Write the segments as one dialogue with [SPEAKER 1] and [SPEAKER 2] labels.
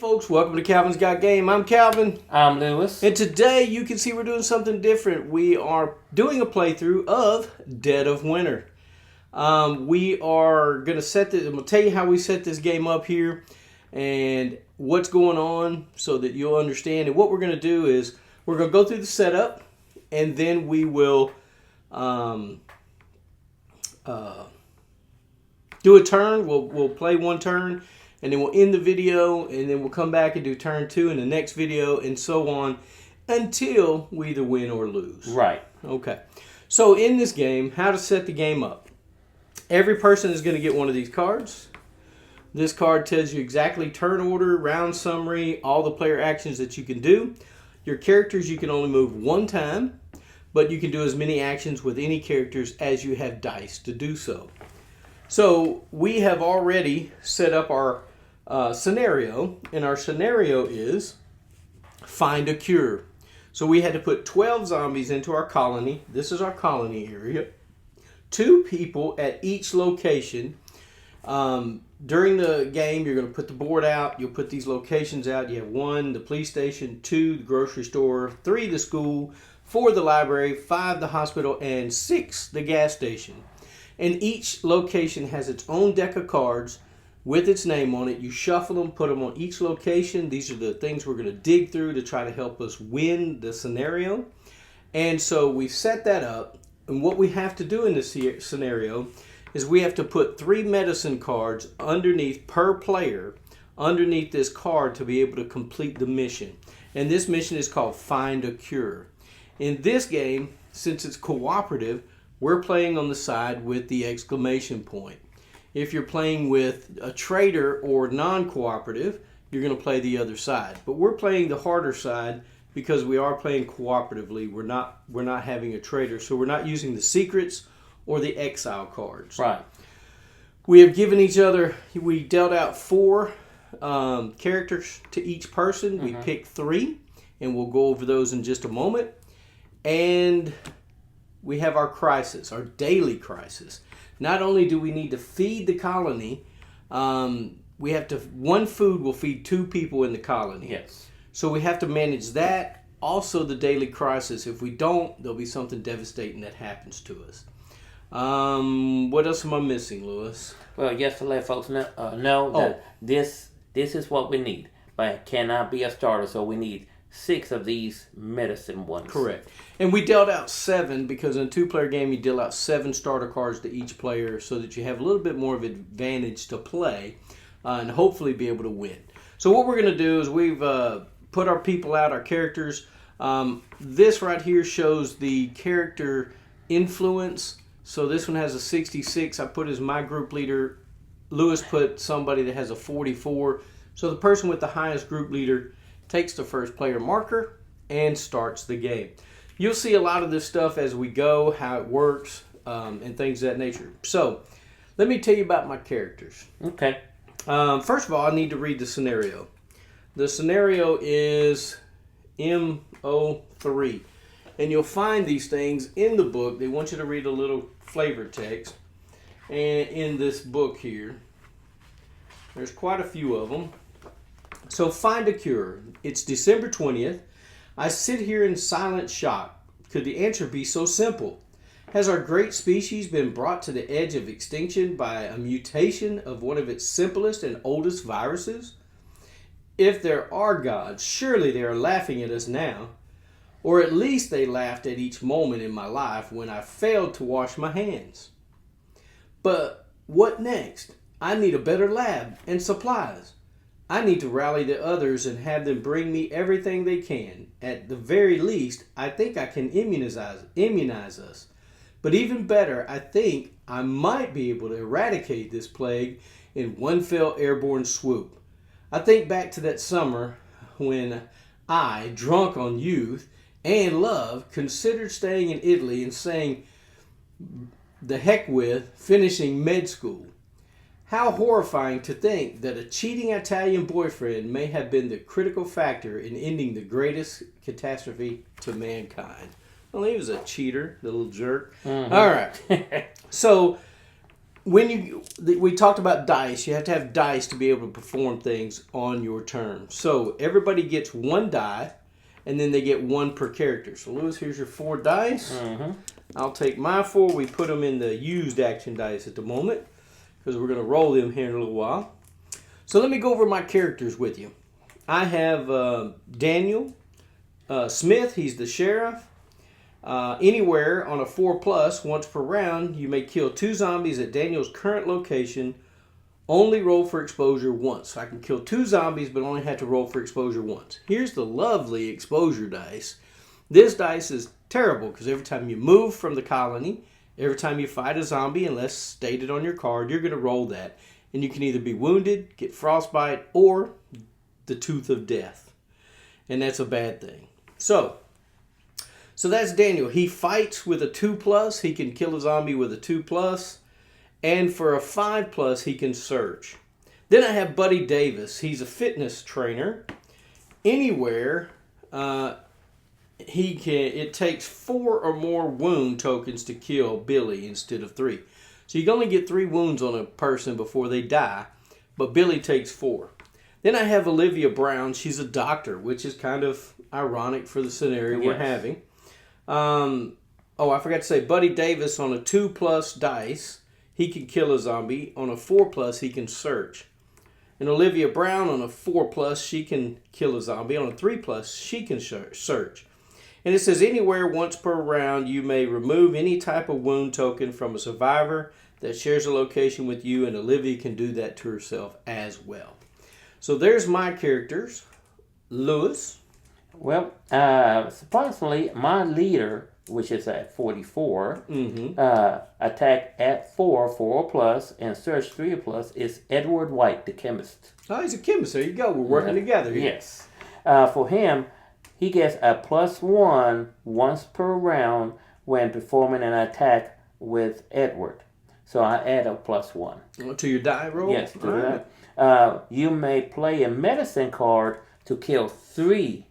[SPEAKER 1] folks, welcome to Calvinsgotgame. I'm Calvin.
[SPEAKER 2] I'm Lewis.
[SPEAKER 1] And today you can see we're doing something different. We are doing a playthrough of Dead of Winter. We are going to set this, I'm going to tell you how we set this game up here and what's going on so that you'll understand. And what we're going to do is we're going to go through the setup and then we will do a turn. We'll play one turn. And then we'll end the video, and then we'll come back and do turn 2 in the next video, and so on, until we either win or lose.
[SPEAKER 2] Right.
[SPEAKER 1] Okay. So in this game, how to set the game up. Every person is going to get one of these cards. This card tells you exactly turn order, round summary, all the player actions that you can do. Your characters you can only move one time, but you can do as many actions with any characters as you have dice to do so. So we have already set up our scenario, and our scenario is find a cure. So we had to put 12 zombies into our colony. This is our colony area. 2 people at each location. During the game, you're going to put the board out. You'll put these locations out. You have 1, the police station, 2, the grocery store, 3, the school, 4, the library, 5, the hospital, and 6, the gas station. And each location has its own deck of cards with its name on it. You shuffle them, put them on each location. These are the things we're going to dig through to try to help us win the scenario. And so we set that up. And what we have to do in this scenario is we have to put 3 medicine cards underneath per player, underneath this card to be able to complete the mission. And this mission is called Find a Cure. In this game, since it's cooperative, we're playing on the side with the exclamation point. If you're playing with a traitor or non-cooperative, you're going to play the other side. But we're playing the harder side because we are playing cooperatively. We're not having a traitor, so we're not using the secrets or the exile cards.
[SPEAKER 2] Right.
[SPEAKER 1] We have given each other, we dealt out 4 characters to each person. We picked 3, and we'll go over those in just a moment. And we have our crisis, our daily crisis. Not only do we need to feed the colony, we have to, 1 food will feed 2 people in the colony.
[SPEAKER 2] Yes.
[SPEAKER 1] So we have to manage that. Also the daily crisis. If we don't, there'll be something devastating that happens to us. What else am I missing, Lewis?
[SPEAKER 2] Well, just to let folks know that this is what we need. But it cannot be a starter, so we need 6 of these medicine ones.
[SPEAKER 1] Correct. And we dealt out 7 because in a 2-player game you deal out 7 starter cards to each player so that you have a little bit more of an advantage to play and hopefully be able to win. So what we're going to do is we've put our people out, our characters. This right here shows the character influence. So this one has a 66. I put as my group leader. Lewis put somebody that has a 44. So the person with the highest group leader takes the first player marker and starts the game. You'll see a lot of this stuff as we go, how it works, and things of that nature. So, let me tell you about my characters.
[SPEAKER 2] Okay.
[SPEAKER 1] First of all, I need to read the scenario. The scenario is MO3. And you'll find these things in the book. They want you to read a little flavor text. And in this book here, there's quite a few of them. So find a cure. It's December 20th. I sit here in silent shock. Could the answer be so simple? Has our great species been brought to the edge of extinction by a mutation of one of its simplest and oldest viruses? If there are gods, surely they are laughing at us now. Or at least they laughed at each moment in my life when I failed to wash my hands. But what next? I need a better lab and supplies. I need to rally the others and have them bring me everything they can. At the very least, I think I can immunize us. But even better, I think I might be able to eradicate this plague in one fell airborne swoop. I think back to that summer when I, drunk on youth and love, considered staying in Italy and saying the heck with finishing med school. How horrifying to think that a cheating Italian boyfriend may have been the critical factor in ending the greatest catastrophe to mankind. Well, he was a cheater, the little jerk. Mm-hmm. All right. So we talked about dice. You have to have dice to be able to perform things on your turn. So everybody gets one die, and then they get one per character. So Lewis, here's your 4 dice.
[SPEAKER 2] Mm-hmm.
[SPEAKER 1] I'll take my 4. We put them in the used action dice at the moment because we're going to roll them here in a little while. So let me go over my characters with you. I have Daniel Smith. He's the sheriff. Anywhere on a 4+, once per round, you may kill 2 zombies at Daniel's current location. Only roll for exposure once. So I can kill 2 zombies, but only have to roll for exposure once. Here's the lovely exposure dice. This dice is terrible because every time you move from the colony, every time you fight a zombie, unless stated on your card, you're going to roll that. And you can either be wounded, get frostbite, or the tooth of death. And that's a bad thing. So that's Daniel. He fights with a 2+. He can kill a zombie with a 2+. And for a 5+, he can search. Then I have Buddy Davis. He's a fitness trainer. Anywhere, it takes 4 or more wound tokens to kill Billy instead of 3. So you can only get 3 wounds on a person before they die, but Billy takes 4. Then I have Olivia Brown. She's a doctor, which is kind of ironic for the scenario we're having. I forgot to say, Buddy Davis on a 2+ dice, he can kill a zombie. On a 4+, he can search. And Olivia Brown on a 4+, she can kill a zombie. On a 3+, she can search. And it says anywhere once per round, you may remove any type of wound token from a survivor that shares a location with you, and Olivia can do that to herself as well. So there's my characters. Lewis?
[SPEAKER 2] Well, surprisingly, my leader, which is at 44, attack at 4+, and search 3+, is Edward White, the chemist.
[SPEAKER 1] Oh, he's a chemist. There you go. We're working together here.
[SPEAKER 2] Yes. For him, he gets a +1 once per round when performing an attack with Edward. So I add a +1.
[SPEAKER 1] To your die roll?
[SPEAKER 2] Yes, to that. You may play a medicine card to kill 3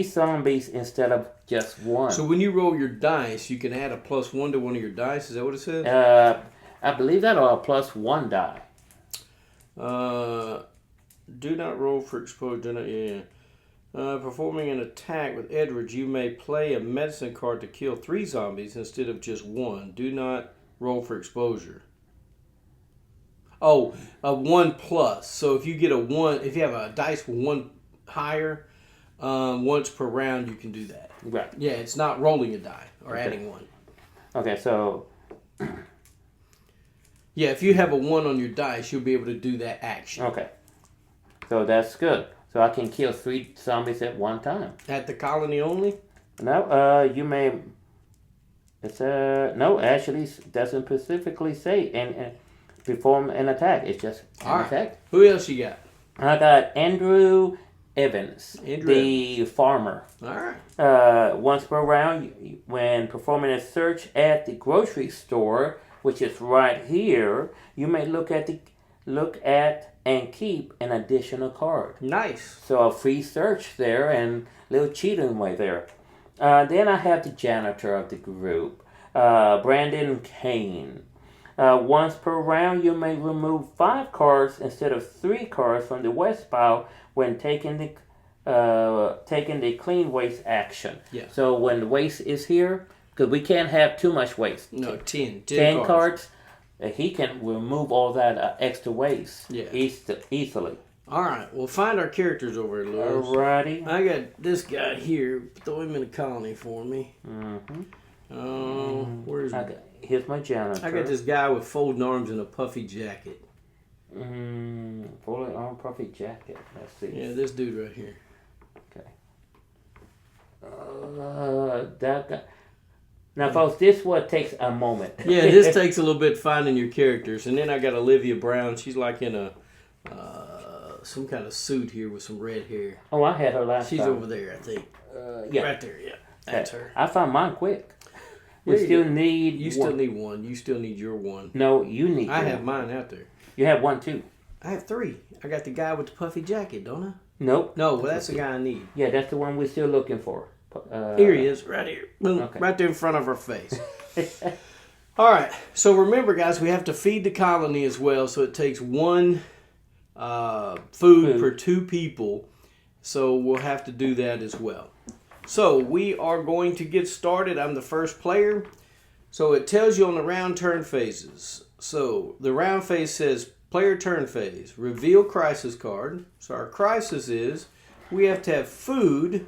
[SPEAKER 2] zombies instead of just 1.
[SPEAKER 1] So when you roll your dice, you can add a +1 to one of your dice. Is that what it says?
[SPEAKER 2] I believe that, or a +1 die.
[SPEAKER 1] Do not roll for exposure. Performing an attack with Edward, you may play a medicine card to kill 3 zombies instead of just 1. Do not roll for exposure. Oh, a 1+. So if you get a 1, if you have a dice with 1 higher, once per round, you can do that.
[SPEAKER 2] Right.
[SPEAKER 1] Yeah, it's not rolling a die or adding 1.
[SPEAKER 2] Okay, so...
[SPEAKER 1] Yeah, if you have a 1 on your dice, you'll be able to do that action.
[SPEAKER 2] Okay. So that's good. So I can kill 3 zombies at one time.
[SPEAKER 1] At the colony only?
[SPEAKER 2] No, you may... It's no, actually, it doesn't specifically say and perform an attack. It's just an attack.
[SPEAKER 1] Who else you got?
[SPEAKER 2] I got Andrew Evans, the farmer.
[SPEAKER 1] All right.
[SPEAKER 2] Once per round, when performing a search at the grocery store, which is right here, you may look at and keep an additional card.
[SPEAKER 1] Nice.
[SPEAKER 2] So a free search there and a little cheating way there. Then I have the janitor of the group, Brandon Kane. Once per round, you may remove 5 cards instead of 3 cards from the waste pile when taking the clean waste action.
[SPEAKER 1] Yeah.
[SPEAKER 2] So when the waste is here, because we can't have too much waste.
[SPEAKER 1] No, 10
[SPEAKER 2] cards. He can remove all that extra waste easily.
[SPEAKER 1] All right, we'll find our characters over here, Lewis.
[SPEAKER 2] Alrighty.
[SPEAKER 1] I got this guy here. Throw him in a colony for me.
[SPEAKER 2] Here's my janitor.
[SPEAKER 1] I got this guy with folding arms and a puffy jacket.
[SPEAKER 2] Folding arm, puffy jacket. Let's see.
[SPEAKER 1] Yeah, this dude right here.
[SPEAKER 2] Okay. That guy. Now, folks, this what takes a moment.
[SPEAKER 1] Yeah, this takes a little bit finding your characters. And then I got Olivia Brown. She's like in a some kind of suit here with some red hair.
[SPEAKER 2] Oh, I had her last time.
[SPEAKER 1] She's over there, I think.
[SPEAKER 2] Yeah.
[SPEAKER 1] Right there, yeah. That's her.
[SPEAKER 2] I found mine quick.
[SPEAKER 1] You
[SPEAKER 2] still need
[SPEAKER 1] one. You still need your one.
[SPEAKER 2] No, you need
[SPEAKER 1] I have mine out there.
[SPEAKER 2] You have one, too.
[SPEAKER 1] I have 3. I got the guy with the puffy jacket, don't I?
[SPEAKER 2] Nope.
[SPEAKER 1] No, well, that's the guy I need.
[SPEAKER 2] Yeah, that's the one we're still looking for.
[SPEAKER 1] Here he is, right here. Boom,
[SPEAKER 2] okay.
[SPEAKER 1] right there in front of her face. All right. So remember, guys, we have to feed the colony as well. So it takes one food per 2 people. So we'll have to do that as well. So we are going to get started. I'm the first player. So it tells you on the round turn phases. So the round phase says player turn phase. Reveal crisis card. So our crisis is we have to have food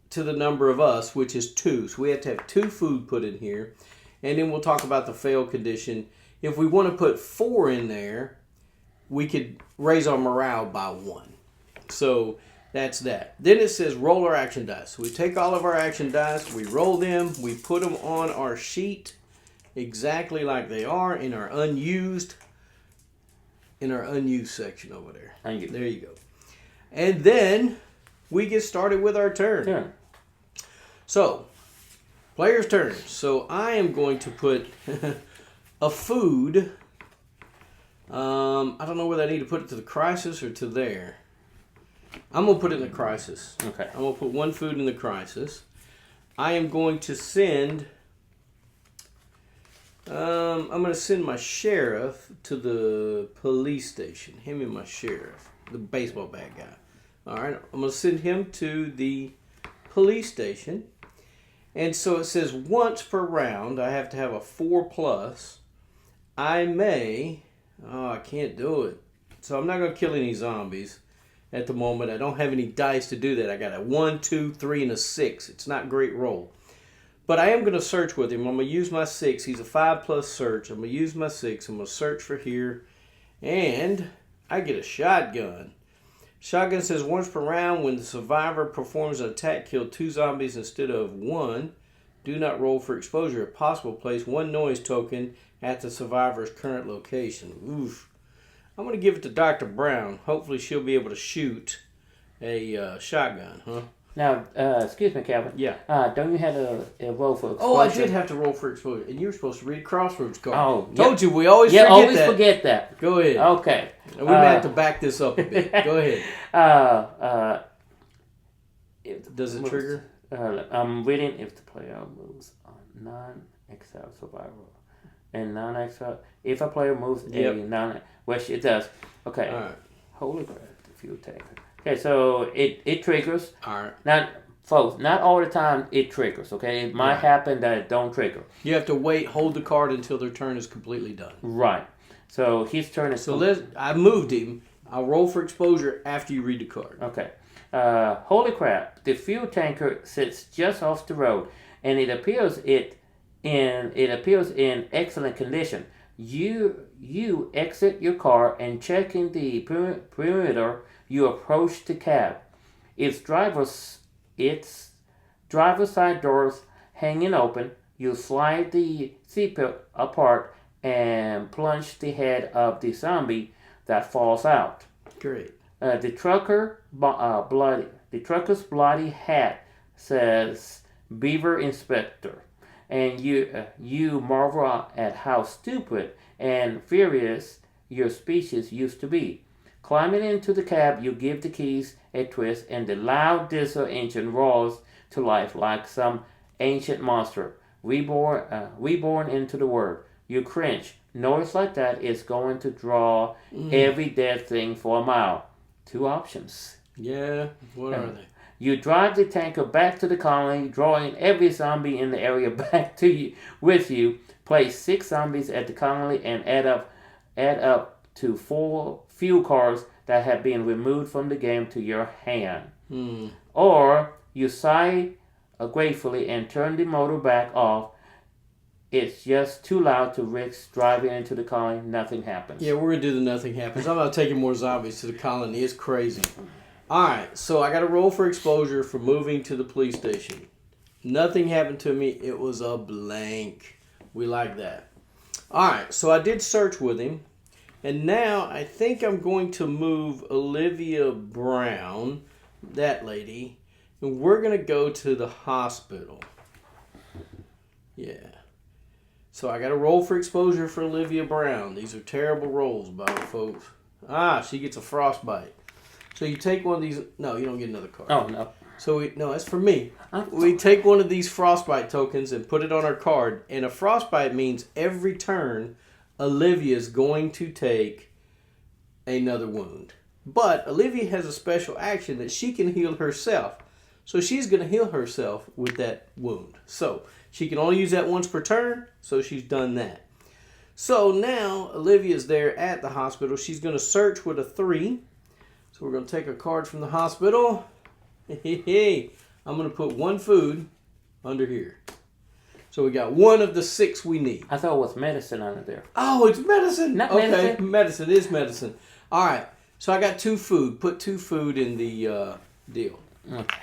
[SPEAKER 1] to the number of us, which is 2. So we have to have 2 food put in here. And then we'll talk about the fail condition. If we want to put 4 in there, we could raise our morale by 1. So that's that. Then it says roll our action dice. So we take all of our action dice, we roll them, we put them on our sheet exactly like they are in our unused section over there.
[SPEAKER 2] Unused.
[SPEAKER 1] There you go. And then we get started with our turn.
[SPEAKER 2] Yeah.
[SPEAKER 1] So, player's turn. So I am going to put a food. I don't know whether I need to put it to the crisis or to there. I'm going to put it in the crisis.
[SPEAKER 2] Okay.
[SPEAKER 1] I'm going to put 1 food in the crisis. I am going to send... I'm going to send my sheriff to the police station. Him and my sheriff. The baseball bat guy. Alright, I'm going to send him to the police station. And so it says once per round, I have to have a 4+. I may... Oh, I can't do it. So I'm not going to kill any zombies at the moment. I don't have any dice to do that. I got a 1, 2, 3, and a 6. It's not a great roll. But I am going to search with him. I'm going to use my 6. He's a 5+ search. I'm going to use my 6. I'm going to search for here. And I get a shotgun. Shotgun says once per round, when the survivor performs an attack, kill 2 zombies instead of 1. Do not roll for exposure. If possible, place 1 noise token at the survivor's current location. Oof. I'm going to give it to Dr. Brown. Hopefully she'll be able to shoot a shotgun, huh?
[SPEAKER 2] Now, excuse me, Calvin.
[SPEAKER 1] Yeah.
[SPEAKER 2] Don't you have a roll for exposure?
[SPEAKER 1] Oh, I did have to roll for exposure. And you were supposed to read Crossroads card.
[SPEAKER 2] Oh,
[SPEAKER 1] Told you, we always forget that.
[SPEAKER 2] always forget that.
[SPEAKER 1] Go ahead.
[SPEAKER 2] Okay.
[SPEAKER 1] We may have to back this up a bit. Go ahead. Does it trigger?
[SPEAKER 2] I'm reading if the player moves a non-exile survivor. And non-exile, if a player moves a non, which it does. Okay.
[SPEAKER 1] All right.
[SPEAKER 2] Holy crap, the fuel tanker. Okay, so it triggers.
[SPEAKER 1] All right.
[SPEAKER 2] Now, folks, not all the time it triggers. Okay, it might happen that it don't trigger.
[SPEAKER 1] You have to wait, hold the card until their turn is completely done.
[SPEAKER 2] Right. So his turn is.
[SPEAKER 1] So I moved him. I'll roll for exposure after you read the card.
[SPEAKER 2] Okay. Holy crap! The fuel tanker sits just off the road, and it appears in excellent condition. You exit your car and checking the perimeter. You approach the cab. Its driver's side doors hanging open. You slide the seatbelt apart and plunge the head of the zombie that falls out.
[SPEAKER 1] Great.
[SPEAKER 2] The trucker's bloody hat says "Beaver Inspector," and you marvel at how stupid and furious your species used to be. Climbing into the cab, you give the keys a twist, and the loud diesel engine roars to life like some ancient monster reborn into the world. You cringe. Noise like that is going to draw every dead thing for a mile. 2 options.
[SPEAKER 1] Yeah, what are they?
[SPEAKER 2] You drive the tanker back to the colony, drawing every zombie in the area back to you with you. Place 6 zombies at the colony and add up to 4 fuel cards that have been removed from the game to your hand. Or you sigh gratefully and turn the motor back off. It's just too loud to risk driving into the colony. Nothing happens.
[SPEAKER 1] Yeah, we're going to do the nothing happens. I'm not taking more zombies to the colony. It's crazy. Alright, so I got to roll for exposure for moving to the police station. Nothing happened to me. It was a blank. We like that. Alright, so I did search with him. And now I think I'm going to move Olivia Brown, that lady, and we're going to go to the hospital. Yeah. So I got to roll for exposure for Olivia Brown. These are terrible rolls, by the folks. She gets a frostbite. So you take one of these. No, you don't get another card.
[SPEAKER 2] Oh, no.
[SPEAKER 1] So no, that's for me. We take one of these frostbite tokens and put it on our card. And a frostbite means every turn, Olivia's going to take another wound. But Olivia has a special action that she can heal herself. So she's going to heal herself with that wound. So she can only use that once per turn. So she's done that. So now Olivia's there at the hospital. She's going to search with a 3. So we're going to take a card from the hospital. Hey, I'm going to put 1 food under here. So we got 1 of the 6 we need.
[SPEAKER 2] I thought it was medicine under there.
[SPEAKER 1] Oh, it's medicine.
[SPEAKER 2] Not
[SPEAKER 1] okay,
[SPEAKER 2] medicine.
[SPEAKER 1] Medicine is medicine. All right. So I got 2 food. Put 2 food in the deal.
[SPEAKER 2] Okay.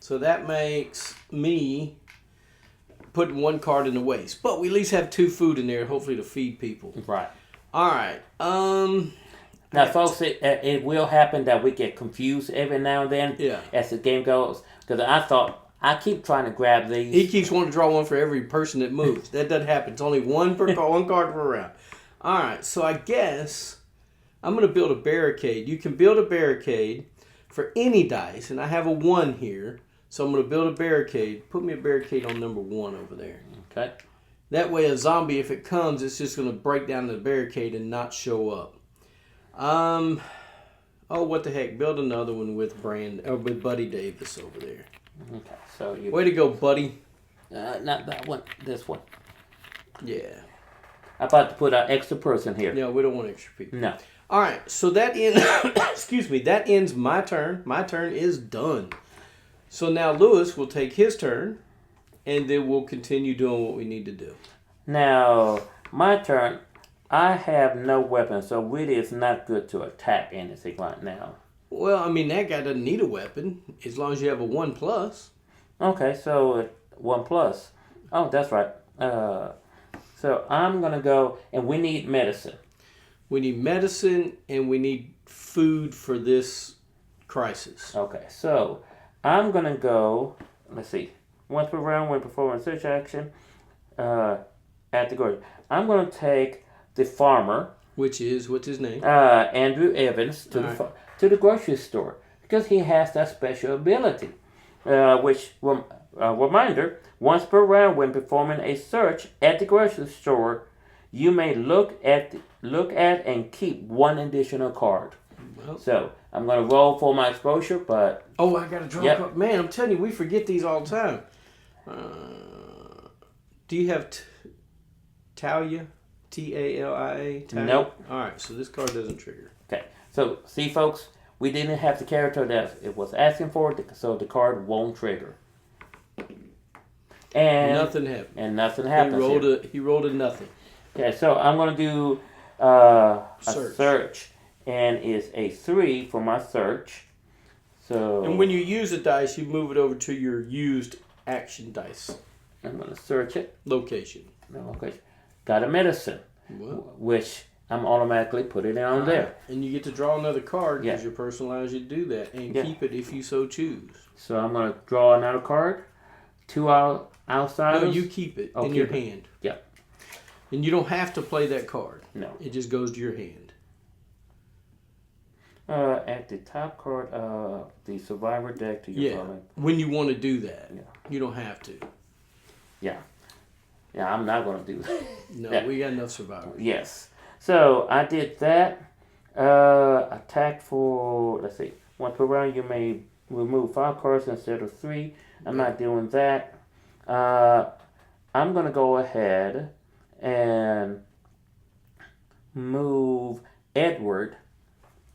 [SPEAKER 1] So that makes me putting 1 card in the waste. But we at least have 2 food in there, hopefully to feed people.
[SPEAKER 2] Right.
[SPEAKER 1] All right.
[SPEAKER 2] Now, folks, it will happen that we get confused every now and then as the game goes. Because I keep trying to grab these.
[SPEAKER 1] He keeps wanting to draw 1 for every person that moves. That doesn't happen. It's only 1 per card, 1 card per round. All right, so I guess I'm going to build a barricade. You can build a barricade for any dice, and I have a 1 here. So I'm going to build a barricade. Put me a barricade on number 1 over there.
[SPEAKER 2] Okay.
[SPEAKER 1] That way a zombie, if it comes, it's just going to break down the barricade and not show up. Oh, what the heck? Build another one with with Buddy Davis over there.
[SPEAKER 2] Okay, so you...
[SPEAKER 1] Way to go, Buddy.
[SPEAKER 2] Not that one, this one.
[SPEAKER 1] Yeah.
[SPEAKER 2] I'm about to put an extra person here.
[SPEAKER 1] No, we don't want extra people.
[SPEAKER 2] No.
[SPEAKER 1] All right, so that ends, excuse me, that ends my turn. My turn is done. So now Lewis will take his turn, and then we'll continue doing what we need to do.
[SPEAKER 2] Now, my turn, I have no weapon, so really it's not good to attack anything right now.
[SPEAKER 1] Well, I mean, that guy doesn't need a weapon, as long as you have a 1+.
[SPEAKER 2] Okay, so 1+. Oh, that's right. So I'm going to go, and we need medicine.
[SPEAKER 1] We need medicine, and we need food for this crisis.
[SPEAKER 2] Okay, so I'm going to go, let's see, once per round when performing a search action at the grocery. I'm going to take the farmer.
[SPEAKER 1] What's his name?
[SPEAKER 2] Andrew Evans to the grocery store because he has that special ability. Reminder, once per round when performing a search at the grocery store, you may look at and keep 1 additional card. Well, so I'm going to roll for my exposure, but...
[SPEAKER 1] Oh, I got to draw a card. Man, I'm telling you, we forget these all the time. Do you have Talia? Talia?
[SPEAKER 2] Nope.
[SPEAKER 1] All right, so this card doesn't trigger.
[SPEAKER 2] Okay, so see, folks, we didn't have the character that it was asking for, so the card won't trigger. And
[SPEAKER 1] nothing happened.
[SPEAKER 2] And nothing happened.
[SPEAKER 1] He rolled a nothing.
[SPEAKER 2] Okay, so I'm going to do a search, and it's a 3 for my search. So.
[SPEAKER 1] And when you use a dice, you move it over to your used action dice.
[SPEAKER 2] I'm going to search it.
[SPEAKER 1] Location.
[SPEAKER 2] No location. Got a medicine, which I'm automatically putting it on there.
[SPEAKER 1] And you get to draw another card because your person allows you to do that and keep it if you so choose.
[SPEAKER 2] So I'm going to draw another card. 2 outsiders.
[SPEAKER 1] No, you keep it in your hand.
[SPEAKER 2] Yeah.
[SPEAKER 1] And you don't have to play that card.
[SPEAKER 2] No.
[SPEAKER 1] It just goes to your hand.
[SPEAKER 2] At the top card of the survivor deck to your opponent.
[SPEAKER 1] When you want to do that.
[SPEAKER 2] Yeah.
[SPEAKER 1] You don't have to.
[SPEAKER 2] Yeah. Yeah, I'm not going to do that.
[SPEAKER 1] No, we got enough survivors.
[SPEAKER 2] Yes. So I did that. Attack for, let's see, once per round you may remove 5 cards instead of 3. I'm not doing that. I'm going to go ahead and move Edward.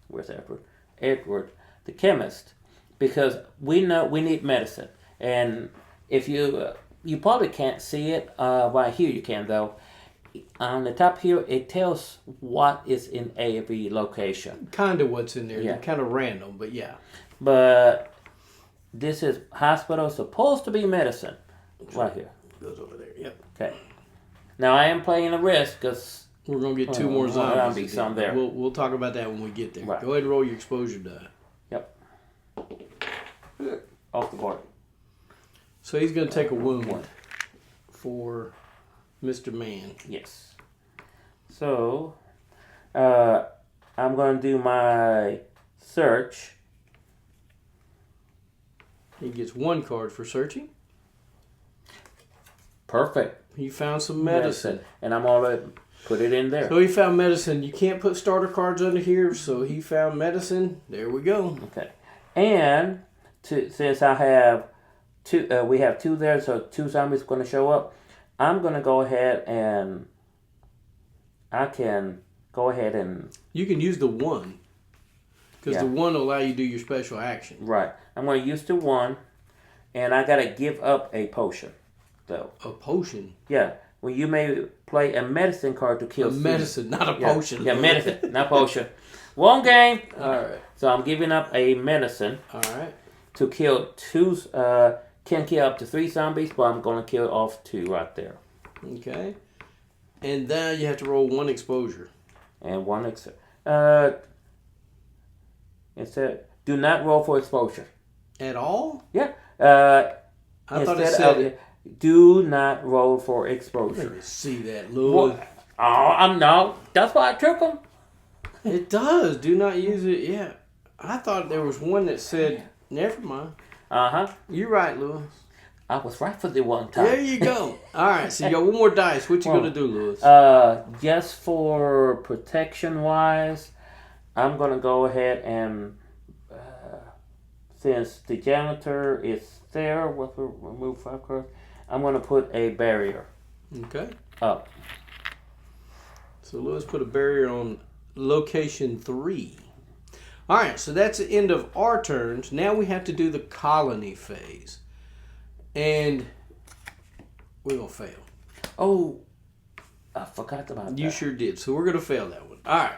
[SPEAKER 2] Where's Edward? Edward, the chemist, because we know we need medicine. And if you probably can't see it right here. You can though. On the top here, it tells what is in every location.
[SPEAKER 1] Kind of what's in there.
[SPEAKER 2] Yeah.
[SPEAKER 1] Kind of random, but yeah.
[SPEAKER 2] But this is hospital, supposed to be medicine. Right here.
[SPEAKER 1] Goes over there, yep.
[SPEAKER 2] Okay. Now I am playing a risk because...
[SPEAKER 1] We're going to get 2 more zombies.
[SPEAKER 2] Some there.
[SPEAKER 1] We'll talk about that when we get there.
[SPEAKER 2] Right.
[SPEAKER 1] Go ahead and roll your exposure die.
[SPEAKER 2] Yep. Off the board.
[SPEAKER 1] So he's going to take a wound for Mr. Man.
[SPEAKER 2] Yes. So, I'm going to do my search.
[SPEAKER 1] He gets 1 card for searching.
[SPEAKER 2] Perfect.
[SPEAKER 1] He found some medicine.
[SPEAKER 2] And I'm all right. Put it in there.
[SPEAKER 1] So he found medicine. You can't put starter cards under here, so he found medicine. There we go.
[SPEAKER 2] Okay. And since I have 2, we have 2 there, so 2 zombies going to show up. I'm going to go ahead and I can go ahead and...
[SPEAKER 1] You can use the 1. Because the 1 will allow you to do your special action.
[SPEAKER 2] Right. I'm going to use the 1. And I got to give up a potion, though.
[SPEAKER 1] A potion?
[SPEAKER 2] Yeah. Well, you may play a medicine card to kill...
[SPEAKER 1] medicine, not a potion.
[SPEAKER 2] Yeah, medicine, not potion. 1 game.
[SPEAKER 1] All right.
[SPEAKER 2] So I'm giving up a medicine.
[SPEAKER 1] All right.
[SPEAKER 2] To kill 2... can kill up to 3 zombies, but I'm going to kill off 2 right there.
[SPEAKER 1] Okay. And now you have to roll 1 exposure.
[SPEAKER 2] And 1 instead, do not roll for exposure.
[SPEAKER 1] At all?
[SPEAKER 2] Yeah.
[SPEAKER 1] I thought it said...
[SPEAKER 2] do not roll for exposure.
[SPEAKER 1] Let me see that, Lewis.
[SPEAKER 2] No. That's why I took them.
[SPEAKER 1] It does. Do not use it. Yeah. I thought there was one that said, never mind.
[SPEAKER 2] Uh-huh.
[SPEAKER 1] You're right, Lewis.
[SPEAKER 2] I was right for the 1 time.
[SPEAKER 1] There you go. All right. So you got 1 more dice. What you going to do, Lewis?
[SPEAKER 2] Just for protection-wise, I'm going to go ahead and... since the janitor is there, remove 5 cards, I'm going to put a barrier.
[SPEAKER 1] Okay.
[SPEAKER 2] Up.
[SPEAKER 1] So Lewis put a barrier on location 3. All right, so that's the end of our turns. Now we have to do the colony phase. And we're going to fail.
[SPEAKER 2] Oh, I forgot about that.
[SPEAKER 1] You sure did. So we're going to fail that one. All right.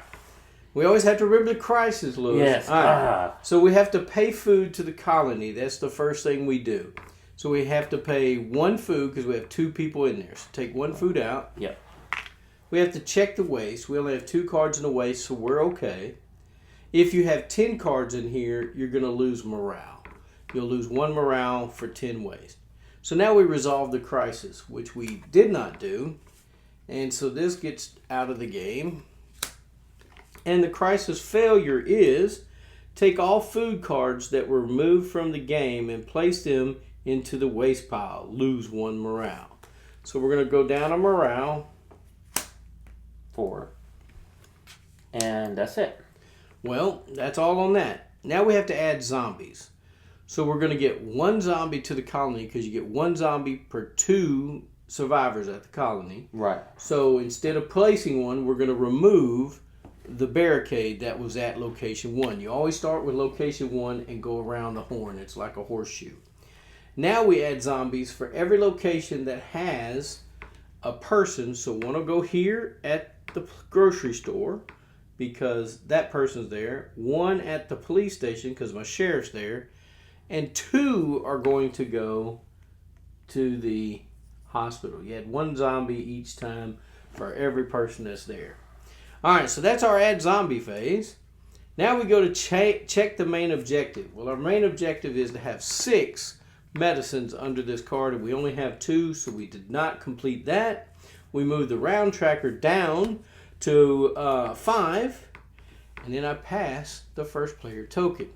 [SPEAKER 1] We always have to remember the crisis, Lewis.
[SPEAKER 2] Yes.
[SPEAKER 1] All right. So we have to pay food to the colony. That's the first thing we do. So we have to pay 1 food because we have 2 people in there. So take 1 food out.
[SPEAKER 2] Yep.
[SPEAKER 1] We have to check the waste. We only have 2 cards in the waste, so we're okay. If you have 10 cards in here, you're going to lose morale. You'll lose 1 morale for 10 waste. So now we resolve the crisis, which we did not do. And so this gets out of the game. And the crisis failure is take all food cards that were removed from the game and place them into the waste pile. Lose 1 morale. So we're going to go down a morale.
[SPEAKER 2] 4. And that's it.
[SPEAKER 1] Well, that's all on that. Now we have to add zombies. So we're going to get 1 zombie to the colony because you get 1 zombie per 2 survivors at the colony.
[SPEAKER 2] Right.
[SPEAKER 1] So instead of placing 1, we're going to remove the barricade that was at location 1. You always start with location 1 and go around the horn. It's like a horseshoe. Now we add zombies for every location that has a person. So 1 will go here at the grocery store because that person's there. 1 at the police station because my sheriff's there. And 2 are going to go to the hospital. You had 1 zombie each time for every person that's there. All right, so that's our add zombie phase. Now we go to check the main objective. Well, our main objective is to have 6 medicines under this card, and we only have 2, so we did not complete that. We move the round tracker down to 5, and then I pass the first player token.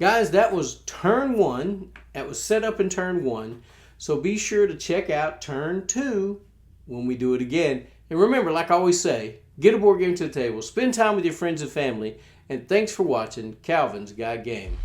[SPEAKER 1] Guys, that was turn 1. That was set up in turn 1. So be sure to check out turn 2 when we do it again. And remember, like I always say, get a board game to the table, spend time with your friends and family, and thanks for watching Calvin's Got Game.